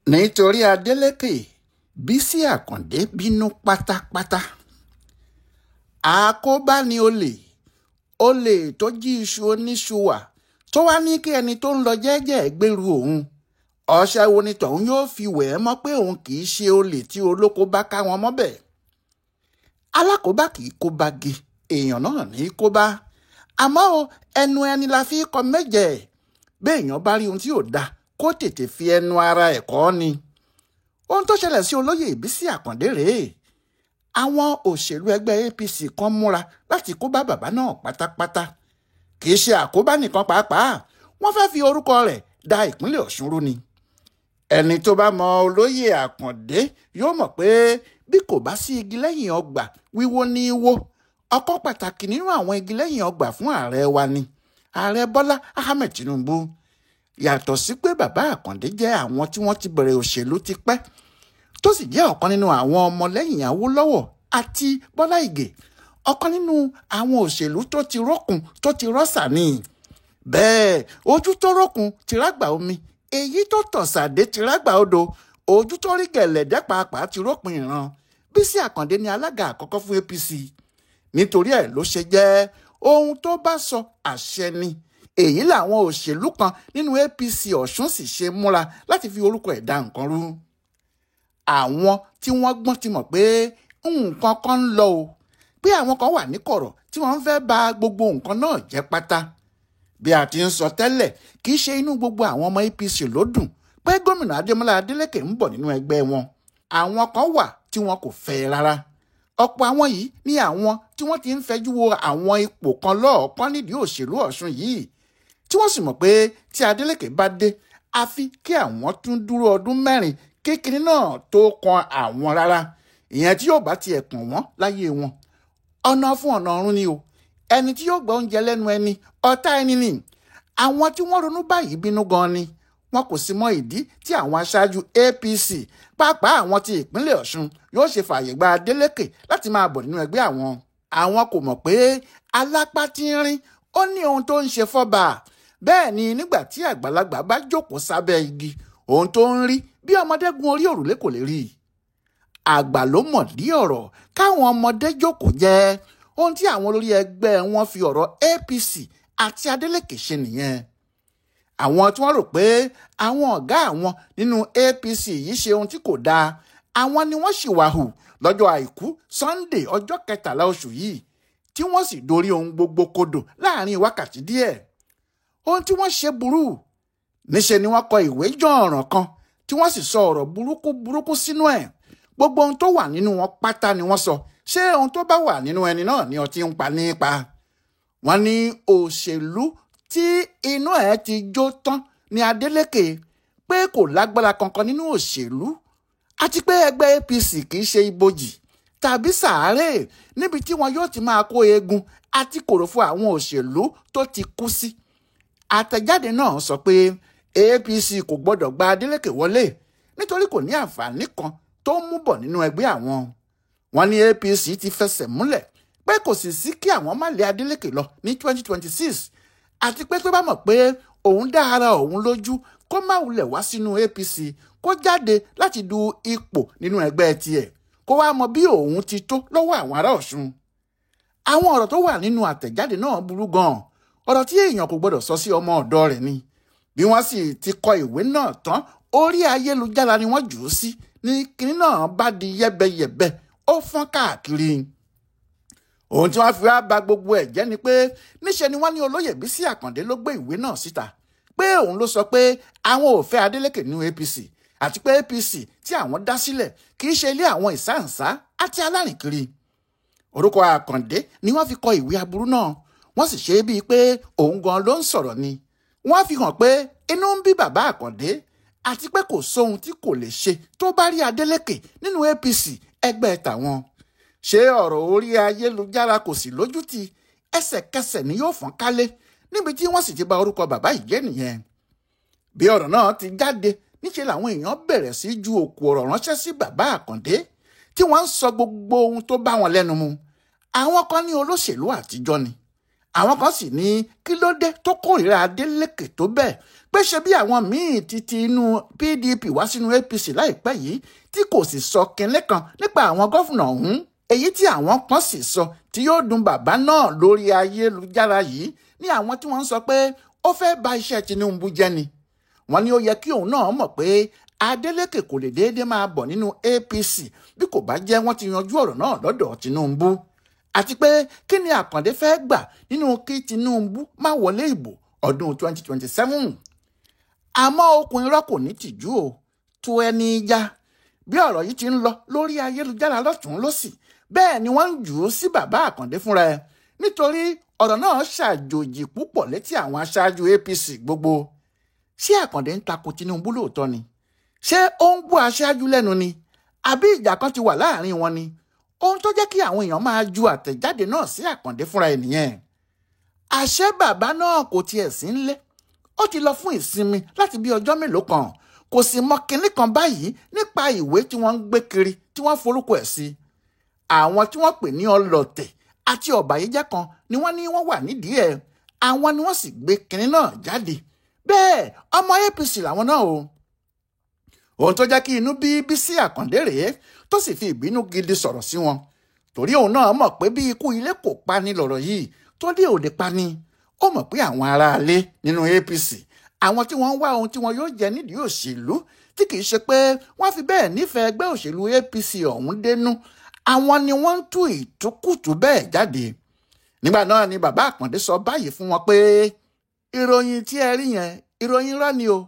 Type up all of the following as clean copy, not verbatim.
nítorí Adeleke Bisi Akande bínú pátápátá. Àkóbá ni olè tó jí iṣu oníṣu wà tó wá ní kí ẹni tó ń lọ jẹ́jẹ́ gbèrú òun. Ọṣẹ wo ni tọ̀hún yóò fi wẹ̀ ẹ́ mọ́ pé òun kì í ṣe olè tí olóko bá ká wọn mọ́bẹ̀. Alákòóbá kì í kó bá ge, èèyàn náà ní í kó bá. Àmọ́ ẹnu ẹni la fi kọ méje. Béèyàn bá rí ohun tí ò dáa kó tètè fi ẹnu ara ẹ̀ kọ́ ni. Ohun tó ṣẹlẹ̀ sí olóyè Bisi Akande rèé. Àwọn òṣèlú ẹgbẹ́ APC kan múra láti kó bá bàbá náà pátápátá. Kì í ṣe àkóbá nìkan pàápàá, wọ́n fẹ́ fi orúkọ rẹ̀ da ìpínlẹ̀ Ọ̀ṣun rú ni. Ẹni tó bá mọ olóyè Akande yóò mọ̀ pé bí kò bá sí igi lẹ́yìn ọgbà wíwó ní í wó. Ọ̀kan pàtàkì nínú àwọn igi lẹ́yìn ọgbà fún ààrẹ wa ni ààrẹ Bọ́lá Ahmed Tinubu. Yàtọ̀ sí pé bàbá Akande jẹ́ àwọn tí wọ́n ti bẹ̀rẹ̀ òṣèlú ti pẹ́, tó sì jẹ́ ọ̀kan nínú àwọn ọmọlẹ́yìn Awólọ́wọ̀ àti Bọ́lá Ìgè, ọ̀kan nínú àwọn òṣèlú tó ti rókun tó ti rọ́ṣà ni. Bẹ́ẹ̀ ojú tó rókun ti rágbà omi, èyí tó tọ̀sàdé ti rágbà odò, ojú tó rí gẹ̀lẹ̀dẹ́ pàápàá ti rópin ìran. Bisi Akande ni alága àkọ́kọ́ fún APC. Nítorí ẹ̀ ló ṣe jẹ́ ohun tó bá sọ àṣẹ ni. Èyí làwọn òṣèlú kan nínú APC Ọ̀ṣun sì ṣe múra láti fi orúkọ ẹ̀ dá nǹkan rú. Àwọn tí wọ́n gbọ́n ti mọ̀ pé nǹkan kan ń lọ o, pé àwọn kan wà níkọ̀rọ̀ tí wọ́n fẹ́ bà gbogbo nǹkan náà jẹ́ pátá. Bí a ti ń sọ tẹ́lẹ̀, kì í ṣe inú gbogbo àwọn ọmọ APC ló dùn pé gómìnà Adémọ́lá Adélékè ń bọ̀ nínú ẹgbẹ́ wọn. Àwọn kan wà tí wọn kò fẹ́ rárá. Ọ̀pọ̀ àwọn yìí ní àwọn tí wọ́n ti ń fẹjú wo àwọn ipò kan lọ́ọ̀kan nídìí òṣèlú Ọ̀ṣun yìí, tí wọ́n sì mọ̀ pé tí Adélékè bá dé, àfi kí àwọn tún dúró ọdún 4 kékeré náà tó kan àwọn rárá. Ìyẹn tí yóò bá tiẹ̀ kàn wọ́n láyé wọn. Ọ̀nà fún ọ̀nà ọ̀run ni o. Ẹni tí yóò gba oúnjẹ lẹ́nu ẹni, ọ̀tá ẹni ni. Àwọn tí wọ́n ronú báyìí bínú gan ni. Wọn kò sì mọ ìdí tí àwọn aṣáájú APC, pàápàá àwọn ti ìpínlẹ̀ Ọ̀ṣun, yóò ṣe fààyè gba Adélékè láti máa bọ̀ nínú ẹgbẹ́ àwọn. Àwọn kò mọ̀ pé alápá tí ń rin ó ní ohun tó ń ṣe fọ́ba. Bẹ́ẹ̀ ni nígbà tí àgbàlagbà bá jókòó sábẹ́ igi, ohun tó ń rí bí ọmọdé gun orí òrùlé kò lè rí. Àgbà ló mọ̀ dí ọ̀rọ̀ káwọn ọmọdé jókòó jẹ́. Ohun tí àwọn olórí ẹgbẹ́ wọn fi ọ̀rọ̀ APC àti Adélékè ṣe nìyẹn. Àwọn tí wọ́n rò pé àwọn ọ̀gá àwọn nínú APC yìí ṣe ohun tí kò dáa, àwọn ni wọ́n ṣìwàhù lọ́jọ́ àìkú Sunday ọjọ́ 13 oṣù yìí, tí wọ́n sì dorí ohun gbogbo kodò láàrin wákàtí díẹ̀. Ohun tí wọ́n ṣe burú. Níṣe ni wọ́n kọ ìwé jọ̀ọ̀ràn kan tí wọ́n sì sọ ọ̀rọ̀ burúkú sínú ẹ̀. Gbogbo ohun tó wà nínú wọn pátá ni wọ́n sọ. Ṣé ohun tó bá wà nínú ẹni náà ni ọtí ń pa nípa? Wọ́n ní òṣèlú tí inú ẹ̀ ti jó tán ní Adélékè, pé kò lágbára kankan nínú òṣèlú, àti pé ẹgbẹ́ APC kì í ṣe ibojì tàbí sàárè níbi tí wọn yóò ti máa kó eegun àti kòròfo àwọn òṣèlú tó ti kú sí. Àtẹ̀jáde náà sọ pé APC kò gbọ́dọ̀ gba Adélékè wọlé nítorí kò ní àǹfààní kan tó mú bọ̀ nínú ẹgbẹ́ àwọn. Wọ́n ní APC ti fẹsẹ̀ múlẹ̀ pé kò sì sí kí àwọn má lé Adélékè lọ ní 2026, àti pé tó bá mọ̀ pé òun dá ara òun lójú kó má wulẹ̀ wá sínú APC, kó jáde láti du ipò nínú ẹgbẹ́ tiẹ̀, kó wá mọ bí òun ti tó lọ́wọ́ àwọn ará Ọ̀ṣun. Àwọn ọ̀rọ̀ tó wà nínú àtẹ̀jáde náà burú gan-an. Ọ̀rọ̀ tí èèyàn kò gbọ́dọ̀ sọ sí ọmọ ọ̀dọ̀ rẹ̀ ni. Bí wọ́n sì ti kọ ìwé náà tán, orí ayélujára ni wọ́n jù ú sí, ní kinní náà bá di yẹ́bẹyẹ̀bẹ, ó fọ́n káàkiri. Ohun tí wọ́n fi wá ba gbogbo ẹ̀ jẹ́ ni pé níṣe ni wọ́n ní olóyè Bisi Akande ló gbé ìwé náà síta, pé òun ló sọ pé àwọn ò fẹ́ Adélékè nínú APC, àti pé APC tí àwọn dá sílẹ̀ kì í ṣe ilé àwọn ìsáǹsá àti alárìnkiri. Orúkọ Akande ni wọ́n fi kọ ìwé aburú náà. Wọ́n sì ṣe é bíi pé òun gan ló ń sọ̀rọ̀ ni. Wọ́n fi hàn pé inú ń bí bàbá Akande, àti pé kò sóhun tí kò lè ṣe tó bá rí Adélékè nínú APC ẹgbẹ́ tàwọn. Ṣé ọ̀rọ̀ orí ayélujára kò sì lójútì? Ẹsẹ̀kẹsẹ̀ ni yóò fọ́n kálé níbi tí wọ́n sì ti bà orúkọ bàbá yìí jẹ́ nìyẹn. Bí ọ̀rọ̀ náà ti jáde, níṣe làwọn èèyàn bẹ̀rẹ̀ sí ju òkú ọ̀rọ̀ ránṣẹ́ sí bàbá Akande, tí wọ́n ń sọ gbogbo ohun tó bá wọn lẹ́nu mu. Àwọn kan ní olóṣèlú àtijọ́ ni. àwọn kan sì ní kí ló dé tó kórìíra Adeleke tó bẹ́ẹ̀ pé ṣe bí àwọn míì ti inú PDP wá sínú APC láìpẹ́ yìí tí kò sì sọ kinní kan nípa àwọn gọ́fúnà ọ̀hún, èyí tí àwọn kan sì sọ tí yóò dùn bàbá náà lórí ayélujára yìí ní àwọn tí wọ́n ń sọ pé ó fẹ́ bà iṣẹ́ Tinubu jẹ́ ni. Wọ́n ní ó yẹ kí òun náà mọ̀ pé Adeleke kò lè déédéé máa bọ̀ nínú APC bí kò bá jẹ́ wọ́n ti yanjú ọ̀rọ̀ náà lọ́dọ̀ Tinubu, àti pé kí ni Akande fẹ́ gbà nínú kí Tinubu má wọlé ìbò ọdún 2027. Àmọ́ okùn irọ́ kò ní tìjú o tó ẹni já. Bí ọ̀rọ̀ yìí ti ń lọ lórí ayélujára lọ́tún lósì, bẹ́ẹ̀ ni wọ́n ń jù ú sí bàbá Akande fúnra ẹ̀ nítorí ọ̀rọ̀ náà ṣàjòjì púpọ̀ létí àwọn aṣáájú APC gbogbo. Ṣé Akande ń tako Tinubu lóòótọ́ ni? Ṣé ó ń bú aṣáájú lẹ́nu ni? Àbí ìjà kan ti wà láàrin wọn ni? Ohun tó jẹ́ kí àwọn èèyàn máa ju àtẹ̀jáde náà sí Akande fúnra ẹ̀ nìyẹn. Àṣẹ bàbá náà kò tiẹ̀ sí ńlé. Ó ti lọ fún ìsinmi láti bí ọjọ́ mélòó kan, kò sì mọ kinní kan báyìí nípa ìwé tí wọ́n ń gbé kiri tí wọ́n forúkọ ẹ̀ sí. Àwọn tí wọ́n pè ní ọlọ̀tẹ̀ àti ọ̀bàyéjẹ́ kan ni wọ́n ní wọ́n wà nídìí ẹ̀, àwọn ni wọ́n sì gbé kinní náà jáde. Bẹ́ẹ̀ ọmọ APC làwọn náà o. Ohun tó jẹ́ kí inú bí Bisi Akande rèé tó sì fi ìbínú gidi sọ̀rọ̀ sí wọn, torí òun náà mọ̀ pé bí ikú ilé kò pa ni lọ̀rọ̀ yìí tó dé òde pa ni. Ó mọ̀ pé àwọn aráalé nínú APC, àwọn tí wọ́n ń wá ohun tí wọn yóò jẹ nídìí òṣèlú tí kìí ṣe pé wọ́n fi bẹ́ẹ̀ nífẹ̀ẹ́ ẹgbẹ́ òṣèlú APC ọ̀hún dénú, àwọn ni wọ́n ń tú ìtúkùtù bẹ́ẹ̀ jáde. Nígbà náà ni bàbá Akande sọ báyìí fún wọn pé ìròyìn tí ẹ rí yẹn ìròyìn irọ́ ni o,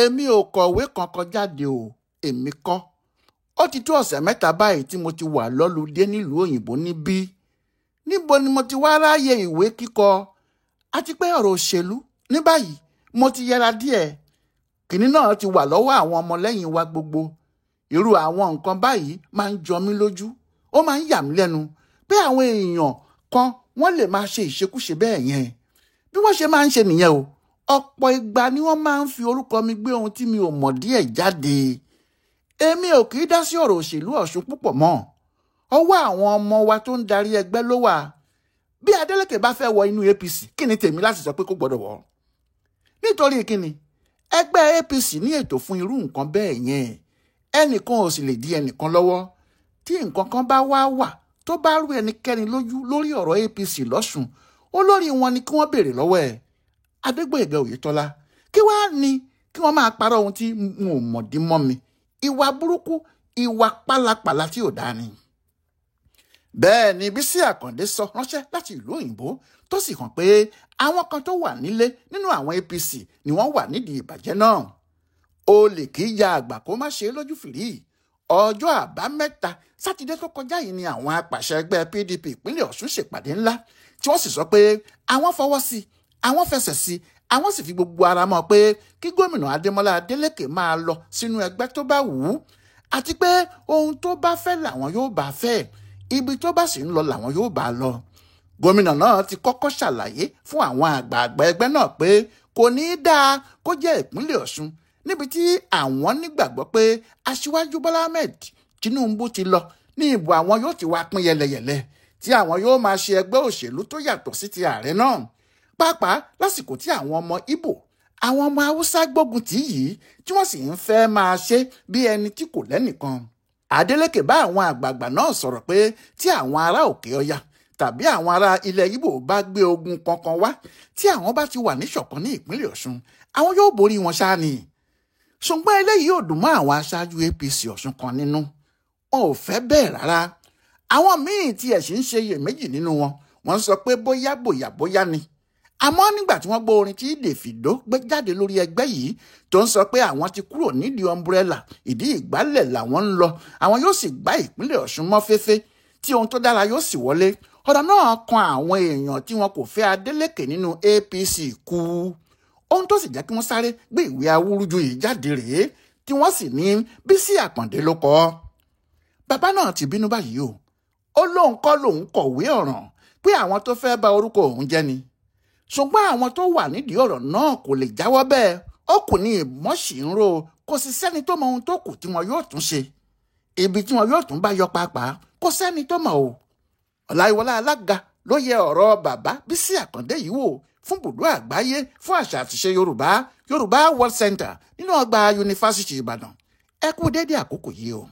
èmi ò kọ̀wé kankan jáde o, èmi kọ́. Ó ti tó ọ̀sẹ̀ mẹ́ta báyìí tí mo ti wà lọ́ludé nílùú òyìnbó níbí. Níbo ni mo ti wá ráyè ìwé kíkọ? Àti pé ọ̀rọ̀ òṣèlú ní báyìí mo ti yẹra díẹ̀. Kìnní náà ti wà lọ́wọ́ àwọn ọmọlẹ́yìn wa gbogbo. Irú àwọn nǹkan báyìí máa ń jọ mí lójú, ó máa ń yà mí lẹ́nu pé àwọn èèyàn kan wọ́n lè máa ṣe ìṣekúṣe bẹ́ẹ̀ yẹn. Bí wọ́n ṣe máa ń ṣe nìyẹn o. Ọ̀pọ̀ ìgbà ni wọ́n máa ń fi orúkọ mi gbé ohun tí mi ò mọ̀ díẹ̀ jáde. Èmi ò kì í dá sí ọ̀rọ̀ òṣèlú Ọ̀ṣun púpọ̀ mọ́. Ọwọ́ àwọn ọmọ wa tó ń darí ẹgbẹ́ ló wà. Bí Adeleke bá fẹ́ wọ inú APC, kí ni tèmi láti sọ pé kó gbọ́dọ̀ wọ̀? Nítorí kí ni? Ẹgbẹ́ APC ní ètò fún irú nǹkan bẹ́ẹ̀ yẹn. Ẹnìkan ò sì lè di ẹnìkan lọ́wọ́. Tí nǹkan kan bá wà tó bá rú ẹnikẹ́ni lójú lórí ọ̀rọ̀ APC lọ́ṣun, olórí wọn ni kí wọ́n béèrè lọ́wọ́ ẹ̀. Adégbóyèga Oyètọ́lá, kí wàá ní kí wọ́n máa parọ́ ohun tí n ò mọ̀dí mọ́ mi. Ìwà burúkú, ìwà pálapàla tí ò dáa ni. Bẹ́ẹ̀ ni Bisi Akande sọ ránṣẹ́ láti ìlú òyìnbó tó sì hàn pé àwọn kan tó wà nílé nínú àwọn APC ni wọ́n wà nídìí ìbàjẹ́ náà. Olè kì í ya àgbà kó má ṣe lójú fìrí. Ọjọ́ àbámẹ́ta Sátidé tó kọjá yìí ni àwọn apàṣẹ ẹgbẹ́ PDP ìpínlẹ̀ Ọ̀ṣun ṣèpàdé ńlá tí wọ́n sì sọ pé àwọn fọwọ́ sí, àwọn fẹsẹ̀ sí, àwọn sì fi gbogbo ara mọ̀ pé kí gómìnà Adémọ́lá Adélékè máa lọ sínú ẹgbẹ́ tó bá wù ú, àti pé ohun tó bá fẹ́ làwọn yóò bá fẹ́, ibi tó bá sì ń lọ làwọn yóò bá lọ. Gómìnà náà ti kọ́kọ́ ṣàlàyé fún àwọn àgbààgbà ẹgbẹ́ náà pé kò ní í dáa kó jẹ́ ìpínlẹ̀ Ọ̀ṣun níbi tí àwọn nígbàgbọ́ pé Aṣíwájú Bọ́lá Ahmed Tinubu ti lọ ní ìbò àwọn yóò ti wá pín yẹlẹyẹlẹ, tí àwọn yóò máa ṣe ẹgbẹ́ òṣèlú tó yàtọ̀ sí ti ààrẹ náà. Pàápàá lásìkò tí àwọn ọmọ Ìgbò, àwọn ọmọ Haúsá gbógun tì yìí tí wọ́n sì ń fẹ́ máa ṣe bí ẹni tí kò lẹ́nìkan. Adeleke bá àwọn àgbààgbà náà sọ̀rọ̀ pé tí àwọn ará Òkè Ọya tàbí àwọn ará ilẹ̀ Ìgbò bá gbé ogun kankan wá, tí àwọn bá ti wà níṣọ̀kan ní ìpínlẹ̀ Ọ̀ṣun, àwọn yóò borí wọn ṣáá ni. Ṣùgbọ́n eléyìí ò dùn mọ́ àwọn aṣáájú APC Ọ̀ṣun kan nínú. Wọn ò fẹ́ bẹ́ẹ̀ rárá. Àwọn míì tí ẹ̀ sì ń ṣe iyèméjì nínú wọn, wọ́n sọ pé bóyá ni. Àmọ́ nígbà tí wọ́n gbọ́ orin tí Davido gbé jáde lórí ẹgbẹ́ yìí tó ń sọ pé àwọn ti kúrò nídìí umbrella, ìdí ìgbálẹ̀ làwọn ń lọ, àwọn yóò sì gbá ìpínlẹ̀ Ọ̀ṣun mọ́ féfé, tí ohun tó dára yóò sì wọlé. Ọ̀rọ̀ náà kan àwọn èèyàn tí wọn kò fẹ́ Adeleke nínú APC kú. Ohun tó sì jẹ́ kí wọ́n sáré gbé ìwé awúrúju yìí jáde rèé, tí wọ́n sì ní Bisi Akande ló kọ. Bàbá náà ti bínú báyìí o. Ó lóun kọ́ lòun kọ̀wé ọ̀ràn pé àwọn tó fẹ́ bà orúkọ òun jẹ́ ni. Ṣùgbọ́n àwọn tó wà nídìí ọ̀rọ̀ náà kò lè jáwọ́ bẹ́ẹ̀. Ó kù ní ìmọ̀ṣì ń ro, kò sì sẹ́ni tó mọ ohun tó kù tí wọn yóò tún ṣe. Ibi tí wọn yóò tún bá yọ pàápàá kò sẹ́ni tó mọ̀ o. Ọláyíwọlá alága ló yẹ ọ̀rọ̀ bàbá Bísí Àkàndé yìí wò fún ibùdó àgbáyé fún àṣà àtìṣe Yorùbá World Center nínú ọgbà yunifásitì Ìbàdàn. Ẹ kú dédé àkókò yìí o.